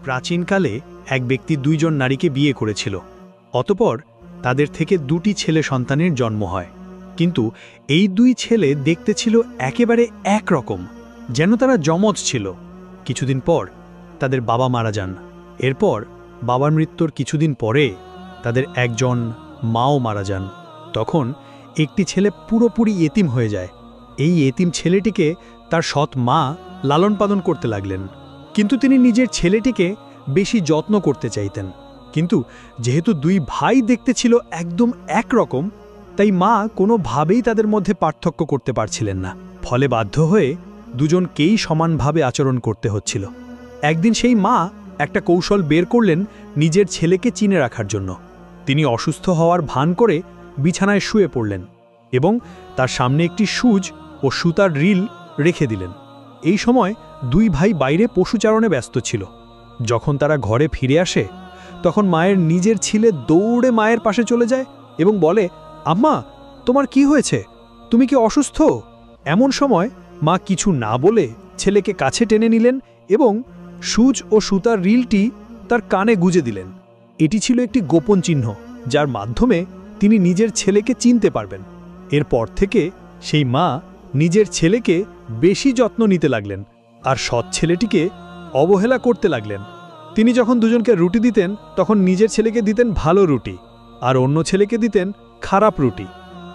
প্রাচীনকালে এক ব্যক্তি দুইজন নারীকে বিয়ে করেছিল। অতঃপর তাদের থেকে দুটি ছেলে সন্তানের জন্ম হয়। কিন্তু এই দুই ছেলে দেখতে ছিল একেবারে একরকম, যেন তারা যমজ ছিল। কিছুদিন পর তাদের বাবা মারা যান। এরপর বাবার মৃত্যুর কিছুদিন পরে তাদের একজন মাও মারা যান। তখন একটি ছেলে পুরোপুরি এতিম হয়ে যায়। এই এতিম ছেলেটিকে তার সৎ মা লালন পালন করতে লাগলেন, কিন্তু তিনি নিজের ছেলেটিকে বেশি যত্ন করতে চাইতেন। কিন্তু যেহেতু দুই ভাই দেখতে ছিল একদম একরকম, তাই মা কোনোভাবেই তাদের মধ্যে পার্থক্য করতে পারছিলেন না। ফলে বাধ্য হয়ে দুজনকেই সমানভাবে আচরণ করতে হচ্ছিল। একদিন সেই মা একটা কৌশল বের করলেন নিজের ছেলেকে চিনে রাখার জন্য। তিনি অসুস্থ হওয়ার ভান করে বিছানায় শুয়ে পড়লেন এবং তার সামনে একটি সুচ ও সুতার রিল রেখে দিলেন। এই সময় দুই ভাই বাইরে পশুচারণে ব্যস্ত ছিল। যখন তারা ঘরে ফিরে আসে, তখন মায়ের নিজের ছেলে দৌড়ে মায়ের পাশে চলে যায় এবং বলে, আম্মা, তোমার কি হয়েছে? তুমি কি অসুস্থ? এমন সময় মা কিছু না বলে ছেলেকে কাছে টেনে নিলেন এবং সুচ ও সুতার রিলটি তার কানে গুজে দিলেন। এটি ছিল একটি গোপন চিহ্ন, যার মাধ্যমে তিনি নিজের ছেলেকে চিনতে পারবেন। এরপর থেকে সেই মা নিজের ছেলেকে বেশি যত্ন নিতে লাগলেন আর সৎ ছেলেটিকে অবহেলা করতে লাগলেন। তিনি যখন দুজনকে রুটি দিতেন, তখন নিজের ছেলেকে দিতেন ভালো রুটি আর অন্য ছেলেকে দিতেন খারাপ রুটি।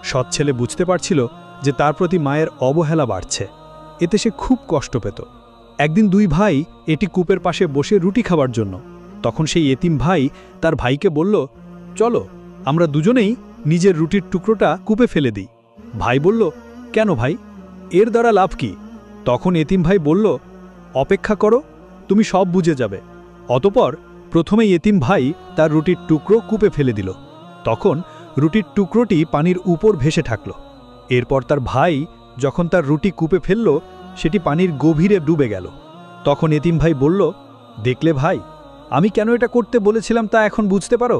সৎ ছেলে বুঝতে পারছিল যে তার প্রতি মায়ের অবহেলা বাড়ছে। এতে সে খুব কষ্ট পেত। একদিন দুই ভাই এটি কূপের পাশে বসে রুটি খাবার জন্য। তখন সেই এতিম ভাই তার ভাইকে বলল, চলো আমরা দুজনেই নিজের রুটির টুকরোটা কূপে ফেলে দিই। ভাই বলল, কেন ভাই, এর দ্বারা লাভ কি? তখন এতিম ভাই বলল, অপেক্ষা করো, তুমি সব বুঝে যাবে। অতঃপর প্রথমেই এতিম ভাই তার রুটির টুকরো কূপে ফেলে দিল। তখন রুটির টুকরোটি পানির উপর ভেসে থাকল। এরপর তার ভাই যখন তার রুটি কূপে ফেলল, সেটি পানির গভীরে ডুবে গেল। তখন এতিম ভাই বলল, দেখলে ভাই, আমি কেন এটা করতে বলেছিলাম তা এখন বুঝতে পারো?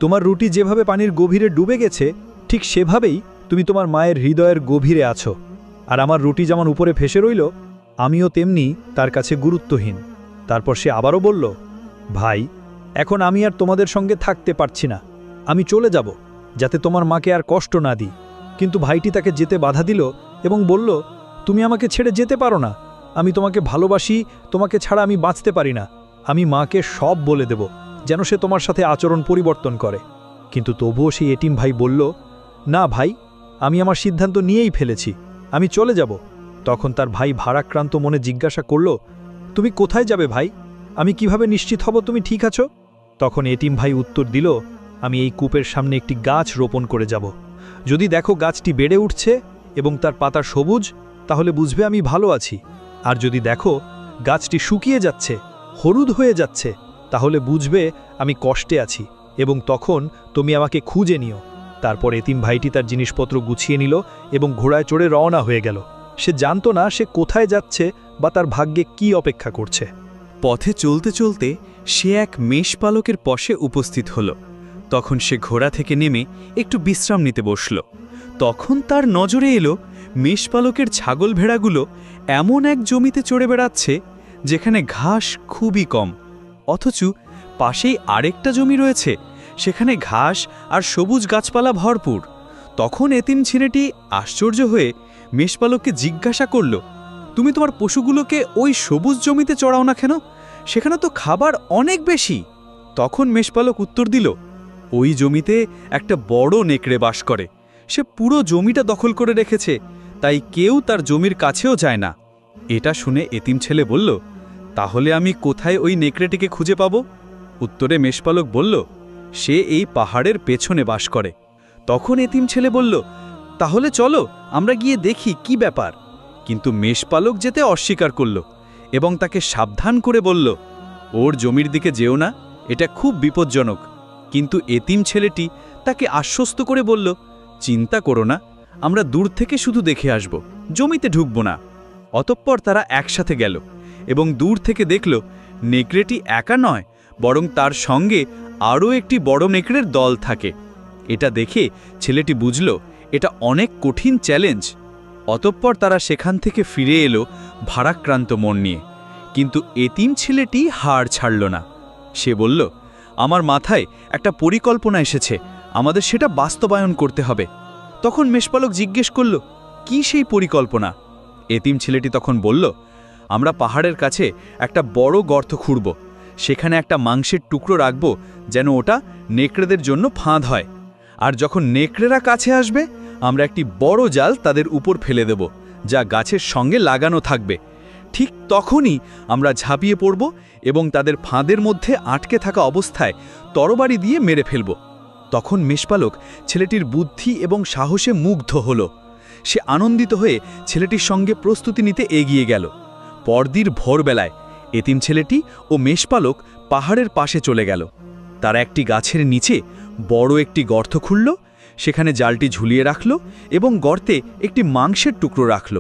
তোমার রুটি যেভাবে পানির গভীরে ডুবে গেছে, ঠিক সেভাবেই তুমি তোমার মায়ের হৃদয়ের গভীরে আছো। আর আমার রুটি যেমন উপরে ভেসে রইল, আমিও তেমনি তার কাছে গুরুত্বহীন। তারপর সে আবারও বলল, ভাই, এখন আমি আর তোমাদের সঙ্গে থাকতে পারছি না, আমি চলে যাব, যাতে তোমার মাকে আর কষ্ট না দিই। কিন্তু ভাইটি তাকে যেতে বাধা দিল এবং বলল, তুমি আমাকে ছেড়ে যেতে পারো না, আমি তোমাকে ভালোবাসি, তোমাকে ছাড়া আমি বাঁচতে পারি না। আমি মাকে সব বলে দেব, যেন সে তোমার সাথে আচরণ পরিবর্তন করে। কিন্তু তবুও সেই এতিম ভাই বলল, না ভাই, আমি আমার সিদ্ধান্ত নিয়েই ফেলেছি, আমি চলে যাব। তখন তার ভাই ভারাক্রান্ত মনে জিজ্ঞাসা করল, তুমি কোথায় যাবে ভাই? আমি কিভাবে নিশ্চিত হব তুমি ঠিক আছো? তখন এতিম ভাই উত্তর দিল, আমি এই কূপের সামনে একটি গাছ রোপণ করে যাব। যদি দেখো গাছটি বেড়ে উঠছে এবং তার পাতা সবুজ, তাহলে বুঝবে আমি ভালো আছি। আর যদি দেখো গাছটি শুকিয়ে যাচ্ছে, হলুদ হয়ে যাচ্ছে, তাহলে বুঝবে আমি কষ্টে আছি এবং তখন তুমি আমাকে খুঁজে নিও। তারপর এতিম ভাইটি তার জিনিসপত্র গুছিয়ে নিল এবং ঘোড়ায় চড়ে রওনা হয়ে গেল। সে জানত না সে কোথায় যাচ্ছে বা তার ভাগ্যে কি অপেক্ষা করছে। পথে চলতে চলতে সে এক মেষপালকের পশে উপস্থিত হল। তখন সে ঘোড়া থেকে নেমে একটু বিশ্রাম নিতে বসল। তখন তার নজরে এলো মেষপালকের ছাগল ভেড়াগুলো এমন এক জমিতে চড়ে বেড়াচ্ছে যেখানে ঘাস খুবই কম, অথচ পাশেই আরেকটা জমি রয়েছে, সেখানে ঘাস আর সবুজ গাছপালা ভরপুর। তখন এতিম ছেলেটি আশ্চর্য হয়ে মেষপালককে জিজ্ঞাসা করল, তুমি তোমার পশুগুলোকে ওই সবুজ জমিতে চড়াও না কেন? সেখানে তো খাবার অনেক বেশি। তখন মেষপালক উত্তর দিল, ওই জমিতে একটা বড় নেকড়ে বাস করে, সে পুরো জমিটা দখল করে রেখেছে, তাই কেউ তার জমির কাছেও যায় না। এটা শুনে এতিম ছেলে বলল, তাহলে আমি কোথায় ওই নেকড়েটিকে খুঁজে পাব? উত্তরে মেষপালক বলল, সে এই পাহাড়ের পেছনে বাস করে। তখন এতিম ছেলে বলল, তাহলে চলো আমরা গিয়ে দেখি কি ব্যাপার। কিন্তু মেষপালক যেতে অস্বীকার করল এবং তাকে সাবধান করে বলল, ওর জমির দিকে যেও না, এটা খুব বিপজ্জনক। কিন্তু এতিম ছেলেটি তাকে আশ্বস্ত করে বলল, চিন্তা করো না, আমরা দূর থেকে শুধু দেখে আসব, জমিতে ঢুকব না। অতঃপর তারা একসাথে গেল এবং দূর থেকে দেখল নেকড়েটি একা নয়, বরং তার সঙ্গে আরও একটি বড় নেকড়ের দল থাকে। এটা দেখে ছেলেটি বুঝল এটা অনেক কঠিন চ্যালেঞ্জ। অতঃপর তারা সেখান থেকে ফিরে এলো ভারাক্রান্ত মন নিয়ে। কিন্তু এতিম ছেলেটি হার ছাড়ল না। সে বলল, আমার মাথায় একটা পরিকল্পনা এসেছে, আমাদের সেটা বাস্তবায়ন করতে হবে। তখন মেষপালক জিজ্ঞেস করল, কি সেই পরিকল্পনা? এতিম ছেলেটি তখন বলল, আমরা পাহাড়ের কাছে একটা বড় গর্ত খুঁড়ব, সেখানে একটা মাংসের টুকরো রাখব, যেন ওটা নেকড়েদের জন্য ফাঁদ হয়। আর যখন নেকড়েরা কাছে আসবে, আমরা একটি বড় জাল তাদের উপর ফেলে দেব, যা গাছের সঙ্গে লাগানো থাকবে। ঠিক তখনই আমরা ঝাঁপিয়ে পড়ব এবং তাদের ফাঁদের মধ্যে আটকে থাকা অবস্থায় তরবারি দিয়ে মেরে ফেলব। তখন মেষপালক ছেলেটির বুদ্ধি এবং সাহসে মুগ্ধ হল। সে আনন্দিত হয়ে ছেলেটির সঙ্গে প্রস্তুতি নিতে এগিয়ে গেল। পরদিন ভোরবেলায় এতিম ছেলেটি ও মেষপালক পাহাড়ের পাশে চলে গেল। তারা একটি গাছের নিচে বড় একটি গর্ত খুঁড়ল, সেখানে জালটি ঝুলিয়ে রাখল এবং গর্তে একটি মাংসের টুকরো রাখল।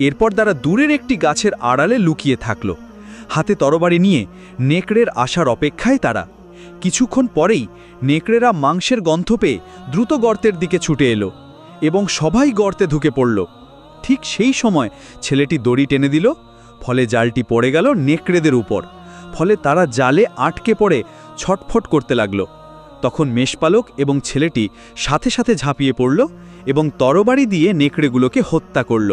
এরপর তারা দূরের একটি গাছের আড়ালে লুকিয়ে থাকল, হাতে তরবারি নিয়ে নেকড়ের আসার অপেক্ষায়। তারা কিছুক্ষণ পরেই নেকড়েরা মাংসের গন্ধ পেয়ে দ্রুত গর্তের দিকে ছুটে এলো এবং সবাই গর্তে ঢুকে পড়ল। ঠিক সেই সময় ছেলেটি দড়ি টেনে দিল, ফলে জালটি পড়ে গেল নেকড়েদের উপর। ফলে তারা জালে আটকে পড়ে ছটফট করতে লাগল। তখন মেষপালক এবং ছেলেটি সাথে সাথে ঝাঁপিয়ে পড়ল এবং তরবারি দিয়ে নেকড়েগুলোকে হত্যা করল।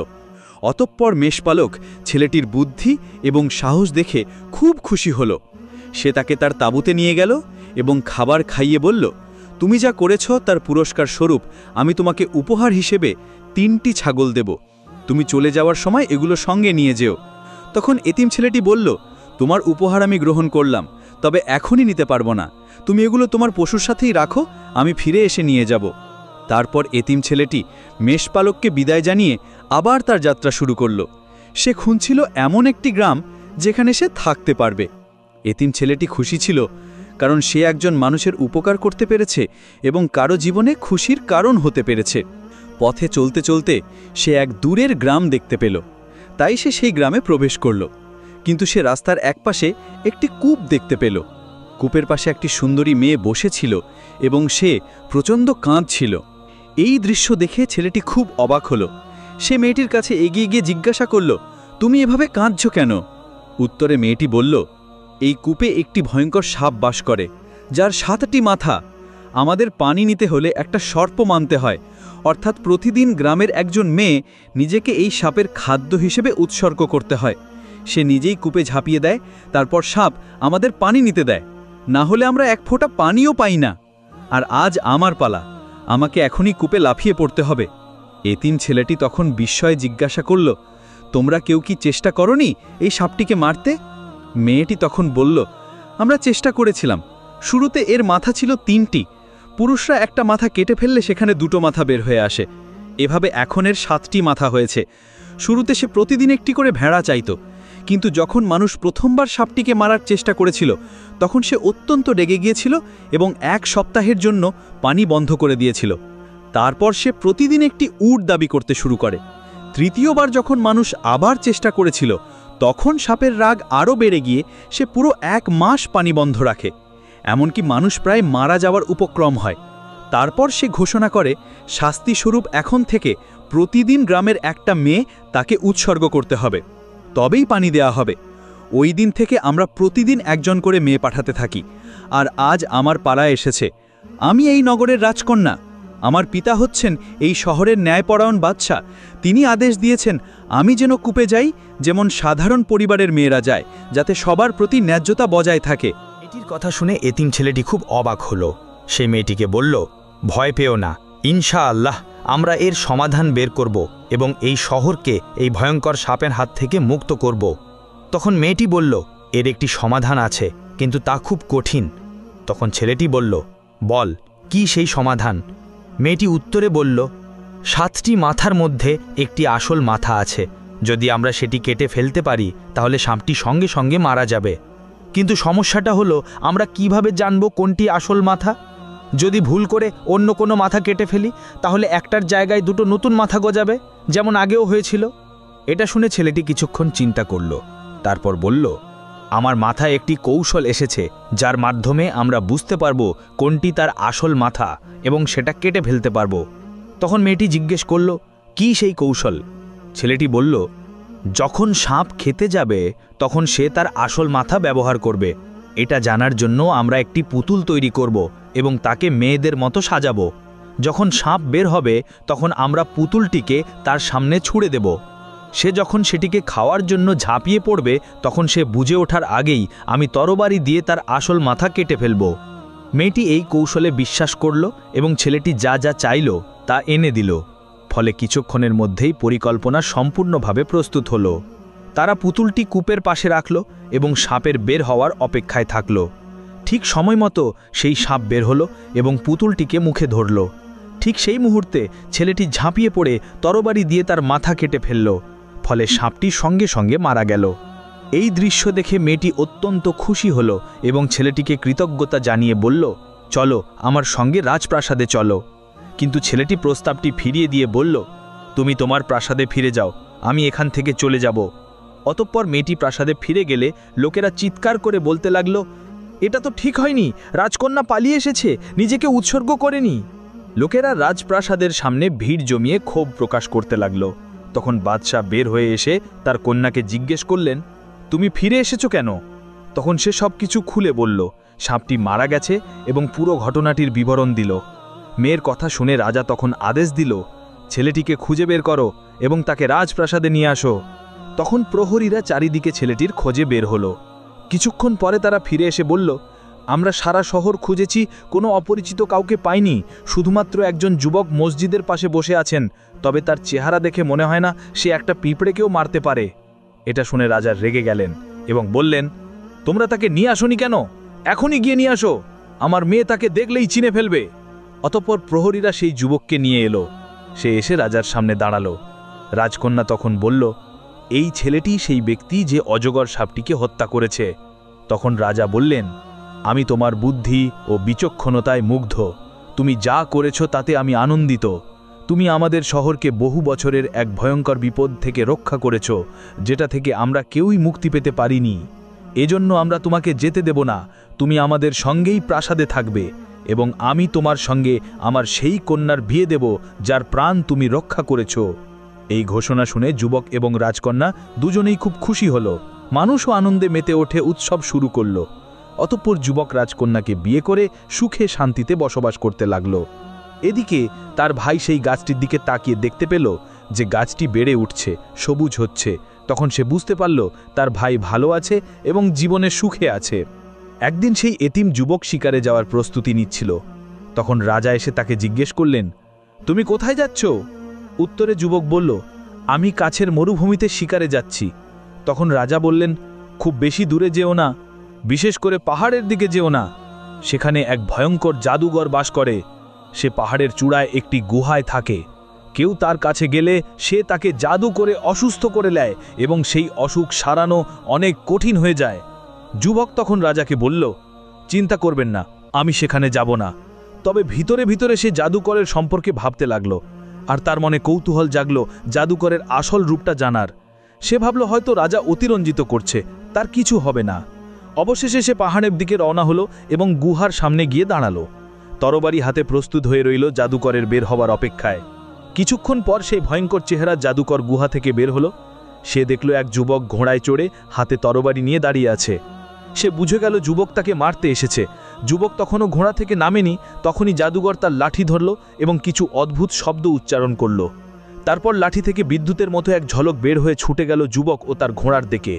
অতঃপর মেষপালক ছেলেটির বুদ্ধি এবং সাহস দেখে খুব খুশি হল। সে তাকে তার তাঁবুতে নিয়ে গেল এবং খাবার খাইয়ে বলল, তুমি যা করেছ তার পুরস্কার স্বরূপ আমি তোমাকে উপহার হিসেবে 3টি ছাগল দেব। তুমি চলে যাওয়ার সময় এগুলো সঙ্গে নিয়ে যেও। তখন এতিম ছেলেটি বলল, তোমার উপহার আমি গ্রহণ করলাম, তবে এখনই নিতে পারবো না। তুমি এগুলো তোমার পশুর সাথেই রাখো, আমি ফিরে এসে নিয়ে যাব। তারপর এতিম ছেলেটি মেষপালককে বিদায় জানিয়ে আবার তার যাত্রা শুরু করল। সে খুঁজছিল এমন একটি গ্রাম যেখানে সে থাকতে পারবে। এতিম ছেলেটি খুশি ছিল, কারণ সে একজন মানুষের উপকার করতে পেরেছে এবং কারো জীবনে খুশির কারণ হতে পেরেছে। পথে চলতে চলতে সে এক দূরের গ্রাম দেখতে পেল, তাই সে সেই গ্রামে প্রবেশ করল। কিন্তু সে রাস্তার একপাশে একটি কূপ দেখতে পেল। কূপের পাশে একটি সুন্দরী মেয়ে বসেছিল এবং সে প্রচণ্ড কাঁদছিল। এই দৃশ্য দেখে ছেলেটি খুব অবাক হল। সে মেয়েটির কাছে এগিয়ে গিয়ে জিজ্ঞাসা করল, তুমি এভাবে কাঁদছ কেন? উত্তরে মেয়েটি বলল, এই কূপে একটি ভয়ঙ্কর সাপ বাস করে, যার 7টি মাথা। আমাদের পানি নিতে হলে একটা সর্প মানতে হয়, অর্থাৎ প্রতিদিন গ্রামের একজন মেয়ে নিজেকে এই সাপের খাদ্য হিসেবে উৎসর্গ করতে হয়। সে নিজেই কূপে ঝাঁপিয়ে দেয়, তারপর সাপ আমাদের পানি নিতে দেয়, না হলে আমরা এক ফোঁটা পানিও পাই না। আর আজ আমার পালা, আমাকে এখনই কূপে লাফিয়ে পড়তে হবে। এতিম ছেলেটি তখন বিস্ময়ে জিজ্ঞাসা করল, তোমরা কেউ কি চেষ্টা করনি এই সাপটিকে মারতে? মেয়েটি তখন বলল, আমরা চেষ্টা করেছিলাম। শুরুতে এর মাথা ছিল 3টি, পুরুষরা একটা মাথা কেটে ফেললে সেখানে 2টো মাথা বের হয়ে আসে। এভাবে এখন এর 7টি মাথা হয়েছে। শুরুতে সে প্রতিদিন একটি করে ভেড়া চাইত, কিন্তু যখন মানুষ প্রথমবার সাপটিকে মারার চেষ্টা করেছিল তখন সে অত্যন্ত রেগে গিয়েছিল এবং 1 সপ্তাহের জন্য পানি বন্ধ করে দিয়েছিল। তারপর সে প্রতিদিন একটি উট দাবি করতে শুরু করে। তৃতীয়বার যখন মানুষ আবার চেষ্টা করেছিল তখন সাপের রাগ আরও বেড়ে গিয়ে সে পুরো 1 মাস পানি বন্ধ রাখে, এমনকি মানুষ প্রায় মারা যাওয়ার উপক্রম হয়। তারপর সে ঘোষণা করে, শাস্তিস্বরূপ এখন থেকে প্রতিদিন গ্রামের একটা মেয়ে তাকে উৎসর্গ করতে হবে, তবেই পানি দেয়া হবে। ওই দিন থেকে আমরা প্রতিদিন একজন করে মেয়ে পাঠাতে থাকি। আর আজ আমার পালা এসেছে। আমি এই নগরের রাজকন্যা। আমার পিতা হচ্ছেন এই শহরের ন্যায়পরায়ণ বাদশা। তিনি আদেশ দিয়েছেন আমি যেন কূপে যাই, যেমন সাধারণ পরিবারের মেয়েরা যায়, যাতে সবার প্রতি ন্যায্যতা বজায় থাকে। মেয়েটির কথা শুনে এতিম ছেলেটি খুব অবাক হলো। সে মেয়েটিকে বলল, ভয় পেও না, ইনশাআল্লাহ আমরা এর সমাধান বের করব এবং এই শহরকে এই ভয়ঙ্কর সাপের হাত থেকে মুক্ত করব। তখন মেয়েটি বলল, এর একটি সমাধান আছে, কিন্তু তা খুব কঠিন। তখন ছেলেটি বলল, বল, কি সেই সমাধান? মেয়েটি উত্তরে বলল, 7টি মাথার মধ্যে একটি আসল মাথা আছে। যদি আমরা সেটি কেটে ফেলতে পারি তাহলে সাপটি সঙ্গে সঙ্গে মারা যাবে। কিন্তু সমস্যাটা হলো, আমরা কিভাবে জানব কোনটি আসল মাথা? যদি ভুল করে অন্য কোনো মাথা কেটে ফেলি তাহলে একটার জায়গায় 2টো নতুন মাথা গজাবে, যেমন আগেও হয়েছিল। এটা শুনে ছেলেটি কিছুক্ষণ চিন্তা করল, তারপর বলল, আমার মাথায় একটি কৌশল এসেছে, যার মাধ্যমে আমরা বুঝতে পারবো কোনটি তার আসল মাথা এবং সেটা কেটে ফেলতে পারবো। তখন মেয়েটি জিজ্ঞেস করল, কি সেই কৌশল? ছেলেটি বলল, যখন সাপ খেতে যাবে তখন সে তার আসল মাথা ব্যবহার করবে, এটা জানার জন্য আমরা একটি পুতুল তৈরি করব এবং তাকে মেয়েদের মতো সাজাবো। যখন সাপ বের হবে তখন আমরা পুতুলটিকে তার সামনে ছুঁড়ে দেব। সে যখন সেটিকে খাওয়ার জন্য ঝাঁপিয়ে পড়বে তখন সে বুঝে ওঠার আগেই আমি তরবারি দিয়ে তার আসল মাথা কেটে ফেলব। মেয়েটি এই কৌশলে বিশ্বাস করল এবং ছেলেটি যা যা চাইল তা এনে দিল। ফলে কিছুক্ষণের মধ্যেই পরিকল্পনা সম্পূর্ণভাবে প্রস্তুত হলো। তারা পুতুলটি কূপের পাশে রাখল এবং সাপের বের হওয়ার অপেক্ষায় থাকল। ঠিক সময় মতো সেই সাপ বের হলো এবং পুতুলটিকে মুখে ধরল। ঠিক সেই মুহূর্তে ছেলেটি ঝাঁপিয়ে পড়ে তরবারি দিয়ে তার মাথা কেটে ফেলল। ফলে সাপটি সঙ্গে সঙ্গে মারা গেল। এই দৃশ্য দেখে মেয়েটি অত্যন্ত খুশি হল এবং ছেলেটিকে কৃতজ্ঞতা জানিয়ে বলল, চলো আমার সঙ্গে রাজপ্রাসাদে চলো। কিন্তু ছেলেটি প্রস্তাবটি ফিরিয়ে দিয়ে বলল, তুমি তোমার প্রাসাদে ফিরে যাও, আমি এখান থেকে চলে যাব। অতঃপর মেয়েটি প্রাসাদে ফিরে গেলে লোকেরা চিৎকার করে বলতে লাগল, এটা তো ঠিক হয়নি, রাজকন্যা পালিয়ে এসেছে, নিজেকে উৎসর্গ করেনি। লোকেরা রাজপ্রাসাদের সামনে ভিড় জমিয়ে ক্ষোভ প্রকাশ করতে লাগল। তখন বাদশাহ বের হয়ে এসে তার কন্যাকে জিজ্ঞেস করলেন, তুমি ফিরে এসেছো কেন? তখন সে সব কিছু খুলে বলল। সাপটি মারা গেছে এবং পুরো ঘটনাটির বিবরণ দিল। মেয়ের কথা শুনে রাজা তখন আদেশ দিল, ছেলেটিকে খুঁজে বের করো এবং তাকে রাজপ্রাসাদে নিয়ে আসো। তখন প্রহরীরা চারিদিকে ছেলেটির খোঁজে বের হলো। কিছুক্ষণ পরে তারা ফিরে এসে বলল, আমরা সারা শহর খুঁজেছি, কোনো অপরিচিত কাউকে পাইনি, শুধুমাত্র একজন যুবক মসজিদের পাশে বসে আছেন, তবে তার চেহারা দেখে মনে হয় না সে একটা পিঁপড়েকেও মারতে পারে। এটা শুনে রাজা রেগে গেলেন এবং বললেন, তোমরা তাকে নিয়ে আসোনি কেন? এখনই গিয়ে নিয়ে আসো, আমার মেয়ে তাকে দেখলেই চিনে ফেলবে। অতঃপর প্রহরীরা সেই যুবককে নিয়ে এলো। সে এসে রাজার সামনে দাঁড়ালো। রাজকন্যা তখন বলল, এই ছেলেটি সেই ব্যক্তি যে অজগর সাপটিকে হত্যা করেছে। তখন রাজা বললেন, আমি তোমার বুদ্ধি ও বিচক্ষণতায় মুগ্ধ, তুমি যা করেছ তাতে আমি আনন্দিত। তুমি আমাদের শহরকে বহু বছরের এক ভয়ঙ্কর বিপদ থেকে রক্ষা করেছ, যেটা থেকে আমরা কেউই মুক্তি পেতে পারিনি। এজন্য আমরা তোমাকে যেতে দেব না, তুমি আমাদের সঙ্গেই প্রাসাদে থাকবে এবং আমি তোমার সঙ্গে আমার সেই কন্যার বিয়ে দেব যার প্রাণ তুমি রক্ষা করেছ। এই ঘোষণা শুনে যুবক এবং রাজকন্যা দুজনেই খুব খুশি হল। মানুষও আনন্দে মেতে ওঠে, উৎসব শুরু করল। অতঃপর যুবক রাজকন্যাকে বিয়ে করে সুখে শান্তিতে বসবাস করতে লাগল। এদিকে তার ভাই সেই গাছটির দিকে তাকিয়ে দেখতে পেল যে গাছটি বেড়ে উঠছে, সবুজ হচ্ছে। তখন সে বুঝতে পারল তার ভাই ভালো আছে এবং জীবনে সুখে আছে। একদিন সেই এতিম যুবক শিকারে যাওয়ার প্রস্তুতি নিচ্ছিল। তখন রাজা এসে তাকে জিজ্ঞেস করলেন, তুমি কোথায় যাচ্ছ? উত্তরে যুবক বলল, আমি কাছের মরুভূমিতে শিকারে যাচ্ছি। তখন রাজা বললেন, খুব বেশি দূরে যেও না, বিশেষ করে পাহাড়ের দিকে যেও না, সেখানে এক ভয়ঙ্কর জাদুঘর বাস করে। সে পাহাড়ের চূড়ায় একটি গুহায় থাকে। কেউ তার কাছে গেলে সে তাকে জাদু করে অসুস্থ করে নেয় এবং সেই অসুখ সারানো অনেক কঠিন হয়ে যায়। যুবক তখন রাজাকে বলল, চিন্তা করবেন না, আমি সেখানে যাব না। তবে ভিতরে ভিতরে সে জাদুকরের সম্পর্কে ভাবতে লাগলো, আর তার মনে কৌতূহল জাগলো জাদুকরের আসল রূপটা জানার। সে ভাবল হয়তো রাজা অতিরঞ্জিত করছে, তার কিছু হবে না। অবশেষে সে পাহাড়ের দিকে রওনা হলো এবং গুহার সামনে গিয়ে দাঁড়ালো। তরবারি হাতে প্রস্তুত হয়ে রইল জাদুকরের বের হবার অপেক্ষায়। কিছুক্ষণ পর সেই ভয়ঙ্কর চেহারা জাদুকর গুহা থেকে বের হলো। সে দেখল এক যুবক ঘোড়ায় চড়ে হাতে তরবারি নিয়ে দাঁড়িয়ে আছে। সে বুঝে গেল যুবক তাকে মারতে এসেছে। যুবক তখনও ঘোড়া থেকে নামেনি, তখনই জাদুকর তার লাঠি ধরল এবং কিছু অদ্ভুত শব্দ উচ্চারণ করল। তারপর লাঠি থেকে বিদ্যুতের মতো এক ঝলক বের হয়ে ছুটে গেল যুবক ও তার ঘোড়ার দিকে।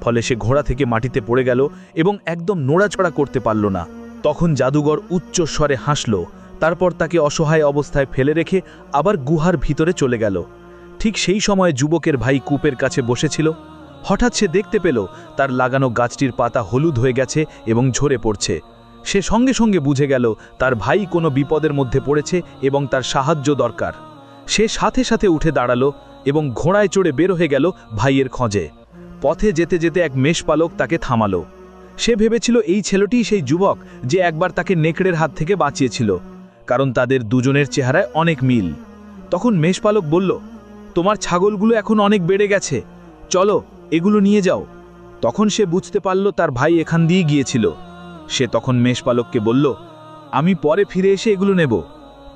ফলে সে ঘোড়া থেকে মাটিতে পড়ে গেল এবং একদম নড়াচড়া করতে পারল না। তখন জাদুকর উচ্চ স্বরে হাসল। তারপর তাকে অসহায় অবস্থায় ফেলে রেখে আবার গুহার ভিতরে চলে গেল। ঠিক সেই সময় যুবকের ভাই কূপের কাছে বসেছিল। হঠাৎ সে দেখতে পেল তার লাগানো গাছটির পাতা হলুদ হয়ে গেছে এবং ঝরে পড়ছে। সে সঙ্গে সঙ্গে বুঝে গেল তার ভাই কোনো বিপদের মধ্যে পড়েছে এবং তার সাহায্য দরকার। সে সাথে সাথে উঠে দাঁড়ালো এবং ঘোড়ায় চড়ে বের হয়ে গেল ভাইয়ের খোঁজে। পথে যেতে যেতে এক মেষপালক তাকে থামালো। সে ভেবেছিল এই ছেলেটিই সেই যুবক যে একবার তাকে নেকড়ের হাত থেকে বাঁচিয়েছিল, কারণ তাদের দুজনের চেহারায় অনেক মিল। তখন মেষপালক বলল, তোমার ছাগলগুলো এখন অনেক বেড়ে গেছে, চলো এগুলো নিয়ে যাও। তখন সে বুঝতে পারল তার ভাই এখান দিয়ে গিয়েছিল। সে তখন মেষপালককে বলল, আমি পরে ফিরে এসে এগুলো নেব।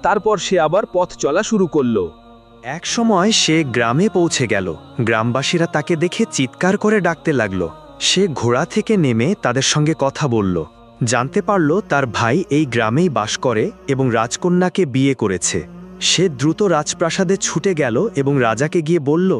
তারপর সে আবার পথ চলা শুরু করল। এক সময় সে গ্রামে পৌঁছে গেল। গ্রামবাসীরা তাকে দেখে চিৎকার করে ডাকতে লাগল, সে ঘোড়া থেকে নেমে তাদের সঙ্গে কথা বলল। জানতে পারল তার ভাই এই গ্রামেই বাস করে এবং রাজকন্যাকে বিয়ে করেছে। সে দ্রুত রাজপ্রাসাদে ছুটে গেল এবং রাজাকে গিয়ে বলল,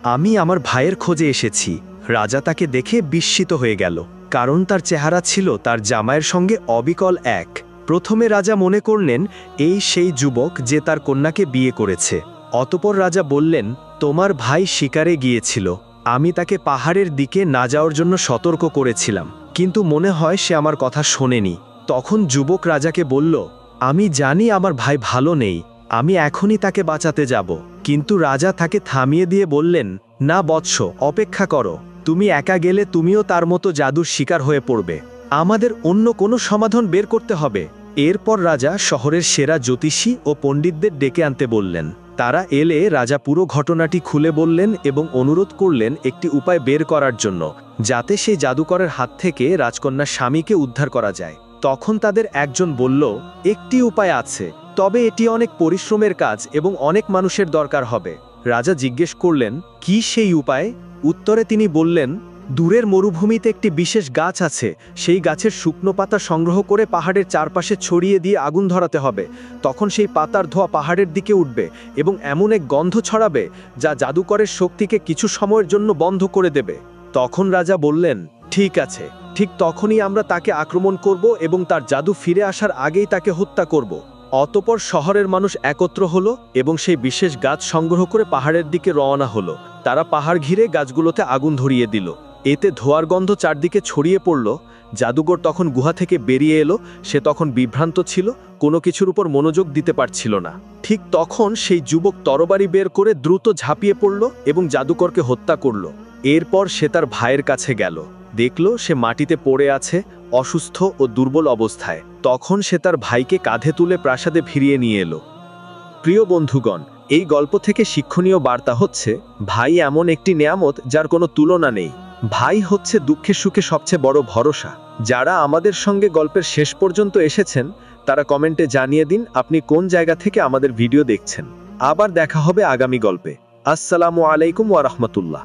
আমি আমার ভাইয়ের খোঁজে এসেছি। রাজা তাকে দেখে বিস্মিত হয়ে গেল, কারণ তার চেহারা ছিল তার জামাইয়ের সঙ্গে অবিকল এক। প্রথমে রাজা মনে করলেন এই সেই যুবক যে তার কন্যাকে বিয়ে করেছে। অতঃপর রাজা বললেন, তোমার ভাই শিকারে গিয়েছিল, আমি তাকে পাহাড়ের দিকে না যাওয়ার জন্য সতর্ক করেছিলাম, কিন্তু মনে হয় সে আমার কথা শোনেনি। তখন যুবক রাজাকে বলল, আমি জানি আমার ভাই ভালো নেই, আমি এখনই তাকে বাঁচাতে যাব। কিন্তু রাজা তাকে থামিয়ে দিয়ে বললেন, না বৎস, অপেক্ষা করো, তুমি একা গেলে তুমিও তার মতো জাদুর শিকার হয়ে পড়বে। আমাদের অন্য কোনো সমাধান বের করতে হবে। এরপর রাজা শহরের সেরা জ্যোতিষী ও পণ্ডিতদের ডেকে আনতে বললেন। তারা এলে রাজা পুরো ঘটনাটি খুলে বললেন এবং অনুরোধ করলেন একটি উপায় বের করার জন্য, যাতে সেই জাদুকরের হাত থেকে রাজকন্যার স্বামীকে উদ্ধার করা যায়। তখন তাদের একজন বলল, একটি উপায় আছে, তবে এটি অনেক পরিশ্রমের কাজ এবং অনেক মানুষের দরকার হবে। রাজা জিজ্ঞেস করলেন, কি সেই উপায়? উত্তরে তিনি বললেন, দূরের মরুভূমিতে একটি বিশেষ গাছ আছে, সেই গাছের শুকনো পাতা সংগ্রহ করে পাহাড়ের চারপাশে ছড়িয়ে দিয়ে আগুন ধরাতে হবে। তখন সেই পাতার ধোঁয়া পাহাড়ের দিকে উঠবে এবং এমন এক গন্ধ ছড়াবে যা জাদুকরের শক্তিকে কিছু সময়ের জন্য বন্ধ করে দেবে। তখন রাজা বললেন, ঠিক আছে, ঠিক তখনই আমরা তাকে আক্রমণ করব এবং তার জাদু ফিরে আসার আগেই তাকে হত্যা করব। অতঃপর শহরের মানুষ একত্র হলো এবং সেই বিশেষ গাছ সংগ্রহ করে পাহাড়ের দিকে রওনা হলো। তারা পাহাড় ঘিরে গাছগুলোতে আগুন ধরিয়ে দিল। এতে ধোঁয়ার গন্ধ চারদিকে ছড়িয়ে পড়ল। জাদুকর তখন গুহা থেকে বেরিয়ে এলো। সে তখন বিভ্রান্ত ছিল, কোনো কিছুর উপর মনোযোগ দিতে পারছিল না। ঠিক তখন সেই যুবক তরবারি বের করে দ্রুত ঝাঁপিয়ে পড়ল এবং জাদুকরকে হত্যা করল। এরপর সে তার ভাইয়ের কাছে গেল, দেখল সে মাটিতে পড়ে আছে, অসুস্থ ও দুর্বল অবস্থায়। তখন সে তার ভাইকে কাঁধে তুলে প্রাসাদে ফিরিয়ে নিয়ে এলো। প্রিয় বন্ধুগণ, এই গল্প থেকে শিক্ষণীয় বার্তা হচ্ছে, ভাই এমন একটি নেয়ামত যার কোনো তুলনা নেই। ভাই হচ্ছে দুঃখে সুখে সবচেয়ে বড় ভরসা। যারা আমাদের সঙ্গে গল্পের শেষ পর্যন্ত এসেছেন তারা কমেন্টে জানিয়ে দিন আপনি কোন জায়গা থেকে আমাদের ভিডিও দেখছেন। আবার দেখা হবে আগামী গল্পে। আসসালামু আলাইকুম ওয়া রাহমাতুল্লাহ।